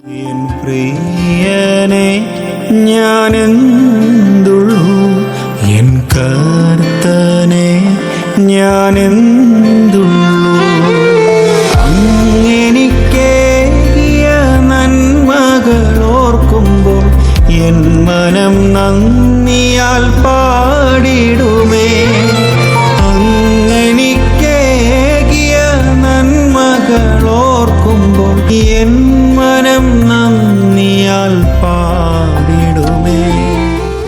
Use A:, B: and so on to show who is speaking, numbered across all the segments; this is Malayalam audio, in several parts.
A: എൻ പ്രിയനെ ഞാനെന്തുള്ളൂ, എൻ കർത്തനെ ഞാനെന്തുള്ളൂ. അങ്ങെനിക്കേകിയ നന്മകളോർക്കുമ്പോൾ എൻ മനം നന്ദിയാൽ പാടിടുമേ. അങ്ങെനിക്കേകിയ നന്മകളോർക്കുമ്പോൾ എൻ മനം നന്ദിയാൽ പാടിടുമേ.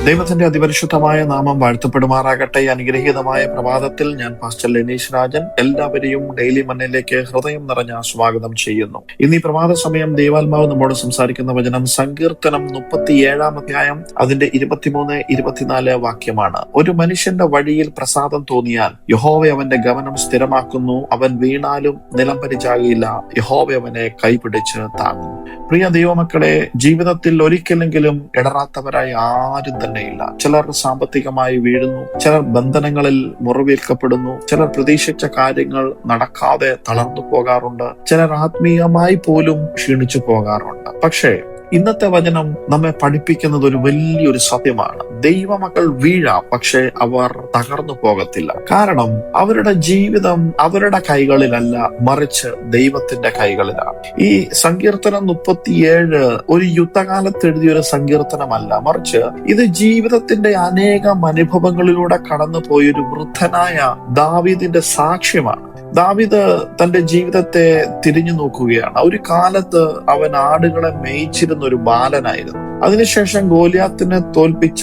B: ദൈവത്തിന്റെ അതിപരിശുദ്ധമായ നാമം വാഴ്ത്തപ്പെടുമാറാകട്ടെ. അനുഗ്രഹീതമായ പ്രഭാതത്തിൽ ഞാൻ പാസ്റ്റർ ലെനീഷ് രാജൻ എല്ലാവരെയും ഡെയിലി മണ്ണിലേക്ക് ഹൃദയം നിറഞ്ഞ സ്വാഗതം ചെയ്യുന്നു. ഇന്ന് ഈ പ്രഭാത സമയം ദൈവാത്മാവ് നമ്മോട് സംസാരിക്കുന്ന വചനം സങ്കീർത്തനം 37 അധ്യായം അതിന്റെ 23-24 വാക്യമാണ്. ഒരു മനുഷ്യന്റെ വഴിയിൽ പ്രസാദം തോന്നിയാൽ യഹോവ അവന്റെ ഗമനം സ്ഥിരമാക്കുന്നു. അവൻ വീണാലും നിലം പരിചാകിയില്ല. യഹോവ അവനെ കൈപിടിച്ച് താങ്ങും. പ്രിയ ദൈവമക്കളെ, ജീവിതത്തിൽ ഒരിക്കലെങ്കിലും ഇടറാത്തവരായി ആരും തന്നെയില്ല. ചിലർ സാമ്പത്തികമായി വീഴുന്നു, ചിലർ ബന്ധനങ്ങളിൽ മുറിവേൽക്കപ്പെടുന്നു, ചിലർ പ്രതീക്ഷിച്ച കാര്യങ്ങൾ നടക്കാതെ തളർന്നു പോകാറുണ്ട്, ചിലർ ആത്മീയമായി പോലും ക്ഷീണിച്ചു പോകാറുണ്ട്. പക്ഷേ ഇന്നത്തെ വചനം നമ്മെ പഠിപ്പിക്കുന്നത് ഒരു വലിയൊരു സത്യമാണ്. ദൈവമക്കൾ വീഴാം, പക്ഷെ അവർ തകർന്നു പോകത്തില്ല. കാരണം അവരുടെ ജീവിതം അവരുടെ കൈകളിലല്ല, മറിച്ച് ദൈവത്തിന്റെ കൈകളിലാണ്. ഈ സങ്കീർത്തനം 37 ഒരു യുദ്ധകാലത്ത് എഴുതിയൊരു സങ്കീർത്തനമല്ല, മറിച്ച് ഇത് ജീവിതത്തിന്റെ അനേകം അനുഭവങ്ങളിലൂടെ കടന്നു പോയൊരു വൃദ്ധനായ ദാവീദിന്റെ സാക്ഷ്യമാണ്. ദാവീദ് തന്റെ ജീവിതത്തെ തിരിഞ്ഞു നോക്കുകയാണ്. ഒരു കാലത്ത് അവൻ ആടുകളെ മേയിച്ചിരുന്ന ഒരു ബാലനായിരുന്നു. അതിനുശേഷം ഗോലിയാത്തിനെ തോൽപ്പിച്ച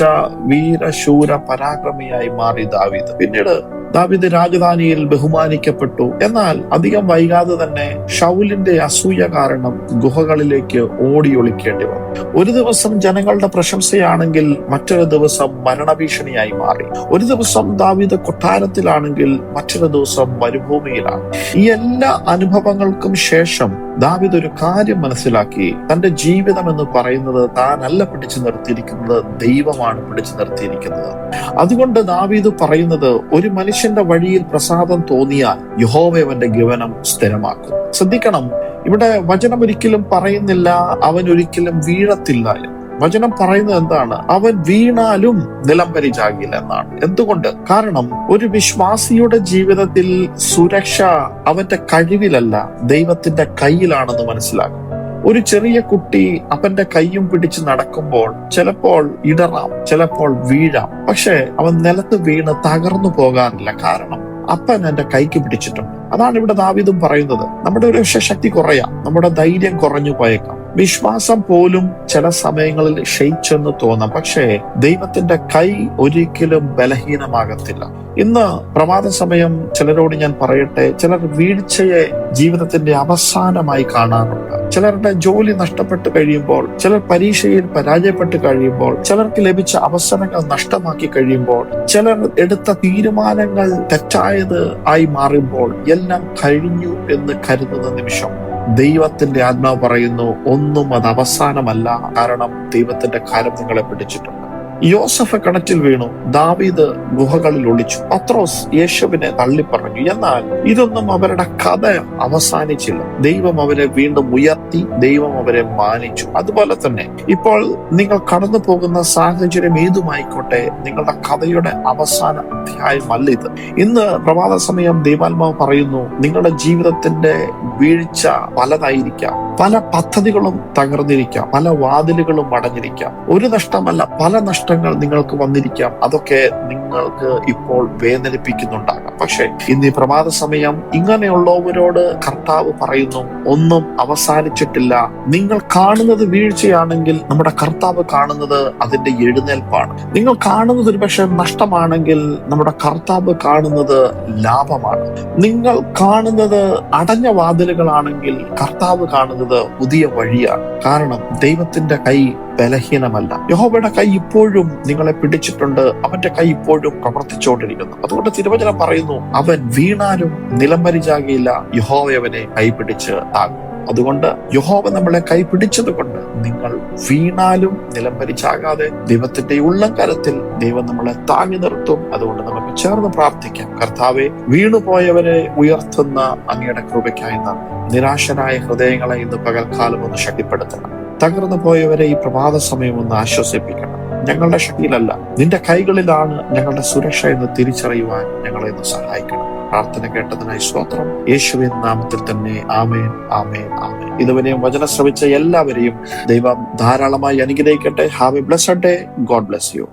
B: വീരശൂര പരാക്രമിയായി മാറി ദാവീദ്. പിന്നീട് ദാവീദ് രാജധാനിയിൽ ബഹുമാനിക്കപ്പെട്ടു. എന്നാൽ അധികം വൈകാതെ തന്നെ ശൗലിന്റെ അസൂയ കാരണം ഗുഹകളിലേക്ക് ഓടിയൊളിക്കേണ്ടി വന്നു. ഒരു ദിവസം ജനങ്ങളുടെ പ്രശംസയാണെങ്കിൽ മറ്റൊരു ദിവസം മരണഭീഷണിയായി മാറി. ഒരു ദിവസം ദാവീദ് കൊട്ടാരത്തിലാണെങ്കിൽ മറ്റൊരു ദിവസം മരുഭൂമിയിലാണ്. ഈ എല്ലാ അനുഭവങ്ങൾക്കും ശേഷം ദാവീദ് ഒരു കാര്യം മനസ്സിലാക്കി. തന്റെ ജീവിതം എന്ന് പറയുന്നത് താനല്ല പിടിച്ചു നിർത്തിയിരിക്കുന്നത്, ദൈവമാണ് പിടിച്ചു നിർത്തിയിരിക്കുന്നത്. അതുകൊണ്ട് ദാവീദ് പറയുന്നത്, ഒരു മനുഷ്യന്റെ വഴിയിൽ പ്രസാദം തോന്നിയാൽ യഹോവ അവന്റെ ഗമനം സ്ഥിരമാക്കും. ശ്രദ്ധിക്കണം, ഇവിടെ വചനം ഒരിക്കലും പറയുന്നില്ല അവൻ ഒരിക്കലും വീഴത്തില്ല എന്ന്. വചനം പറയുന്നത് എന്താണ്? അവൻ വീണാലും നിലം പരിചാകില്ല എന്നാണ്. എന്തുകൊണ്ട്? കാരണം ഒരു വിശ്വാസിയുടെ ജീവിതത്തിൽ സുരക്ഷ അവന്റെ കഴിവിലല്ല, ദൈവത്തിന്റെ കയ്യിലാണെന്ന് മനസ്സിലാക്കും. ഒരു ചെറിയ കുട്ടി അവന്റെ കൈയും പിടിച്ച് നടക്കുമ്പോൾ ചിലപ്പോൾ ഇടറാം, ചിലപ്പോൾ വീഴാം, പക്ഷെ അവൻ നിലത്ത് വീണ് തകർന്നു പോകാറില്ല. കാരണം അപ്പൻ എന്റെ കൈക്ക് പിടിച്ചിട്ടുണ്ട്. അതാണ് ഇവിടെ ദാവീദും പറയുന്നത്. നമ്മുടെ ഒരു ശക്തി കുറയാം, നമ്മുടെ ധൈര്യം കുറഞ്ഞു പോയേക്കാം, വിശ്വാസം പോലും ചില സമയങ്ങളിൽ ക്ഷയിച്ചെന്ന് തോന്നാം, പക്ഷേ ദൈവത്തിന്റെ കൈ ഒരിക്കലും ബലഹീനമാകത്തില്ല. ഇന്ന് പ്രഭാത സമയം ചിലരോട് ഞാൻ പറയട്ടെ, ചിലർ വീഴ്ചയെ ജീവിതത്തിന്റെ അവസാനമായി കാണാറുണ്ട്. ചിലരുടെ ജോലി നഷ്ടപ്പെട്ട് കഴിയുമ്പോൾ, ചിലർ പരീക്ഷയിൽ പരാജയപ്പെട്ട് കഴിയുമ്പോൾ, ചിലർക്ക് ലഭിച്ച അവസരങ്ങൾ നഷ്ടമാക്കി കഴിയുമ്പോൾ, ചിലർ എടുത്ത തീരുമാനങ്ങൾ തെറ്റായത് ആയി മാറുമ്പോൾ എല്ലാം കഴിഞ്ഞു എന്ന് കരുതുന്ന നിമിഷം ദൈവത്തിന്റെ ആത്മാവ് പറയുന്നു, ഒന്നും അത് അവസാനമല്ല. കാരണം ദൈവത്തിന്റെ കരം നിങ്ങളെ പിടിച്ചിട്ടുണ്ട്. യോസഫ് കിണറ്റിൽ വീണു, ദാവീദ് ഗുഹകളിൽ ഒളിച്ചു, പത്രോസ് യേശുവിനെ തള്ളിപ്പറഞ്ഞു. എന്നാൽ ഇതൊന്നും അവരുടെ കഥ അവസാനിച്ചില്ല. ദൈവം അവരെ വീണ്ടും ഉയർത്തി, ദൈവം അവരെ മാനിച്ചു. അതുപോലെ തന്നെ ഇപ്പോൾ നിങ്ങൾ കടന്നു പോകുന്ന സാഹചര്യം ഏതുമായിക്കോട്ടെ, നിങ്ങളുടെ കഥയുടെ അവസാന അധ്യായമല്ല ഇത്. ഇന്ന് പ്രഭാത സമയം ദൈവാത്മാവ് പറയുന്നു, നിങ്ങളുടെ ജീവിതത്തിന്റെ വീഴ്ച പലതായിരിക്കാം, പല പദ്ധതികളും തകർന്നിരിക്കാം, പല വാതിലുകളും അടഞ്ഞിരിക്കാം. ഒരു നഷ്ടമല്ല, പല നഷ്ടങ്ങൾ നിങ്ങൾക്ക് വന്നിരിക്കാം. അതൊക്കെ നിങ്ങൾക്ക് ഇപ്പോൾ വേദനിപ്പിക്കുന്നുണ്ടാകാം. പക്ഷെ ഇന്ന് ഈ പ്രഭാത സമയം ഇങ്ങനെയുള്ളവരോട് കർത്താവ് പറയുന്നു, ഒന്നും അവസാനിച്ചിട്ടില്ല. നിങ്ങൾ കാണുന്നത് വീഴ്ചയാണെങ്കിൽ നമ്മുടെ കർത്താവ് കാണുന്നത് അതിന്റെ എഴുന്നേൽപ്പാണ്. നിങ്ങൾ കാണുന്നത് ഒരു പക്ഷെ നഷ്ടമാണെങ്കിൽ നമ്മുടെ കർത്താവ് കാണുന്നത് ലാഭമാണ്. നിങ്ങൾ കാണുന്നത് അടഞ്ഞ വാതിലുകളാണെങ്കിൽ കർത്താവ് കാണുന്നത് പുതിയ വഴിയാണ്. കാരണം ദൈവത്തിന്റെ കൈ ബലഹീനമല്ല. യഹോവയുടെ കൈ ഇപ്പോഴും നിങ്ങളെ പിടിച്ചിട്ടുണ്ട്. അവന്റെ കൈ ഇപ്പോഴും പ്രവർത്തിച്ചുകൊണ്ടിരിക്കുന്നു. അതുകൊണ്ട് തിരുവചനം പറയുന്നു, അവൻ വീണാലും നിലം പരിചാകിയില്ല, യഹോവ അവനെ കൈപിടിച്ച് താങ്ങും. അതുകൊണ്ട് യഹോവ നമ്മളെ കൈ പിടിച്ചത് കൊണ്ട് നിങ്ങൾ വീണാലും നിലം പരിചാകാതെ ദൈവത്തിന്റെ ഉള്ളം കരത്തിൽ ദൈവം നമ്മളെ താങ്ങി നിർത്തും. അതുകൊണ്ട് നമുക്ക് ചേർന്ന് പ്രാർത്ഥിക്കാം. കർത്താവെ, വീണുപോയവരെ ഉയർത്തുന്ന അങ്ങയുടെ കൃപയ്ക്കായി നന്ദി. നിരാശരായ ഹൃദയങ്ങളെ ഇന്ന് പകൽക്കാലം ഒന്ന് ശക്തിപ്പെടുത്തണം. തകർന്നു പോയവരെ ഈ പ്രഭാത സമയം ഒന്ന് ആശ്വസിപ്പിക്കണം. ഞങ്ങളുടെ ശക്തിയിലല്ല, നിന്റെ കൈകളിലാണ് ഞങ്ങളുടെ സുരക്ഷ എന്ന് തിരിച്ചറിയുവാൻ ഞങ്ങളെ ഒന്ന് സഹായിക്കണം. പ്രാർത്ഥന കേട്ടതിനായി സ്തോത്രം. യേശുവിൻ നാമത്തിൽ തന്നെ ആമേൻ, ആമേൻ, ആമേൻ. ഇതുവരെയും വചനം ശ്രവിച്ച എല്ലാവരെയും ദൈവം ധാരാളമായി അനുഗ്രഹിക്കട്ടെ. Have A blessed day. God bless you.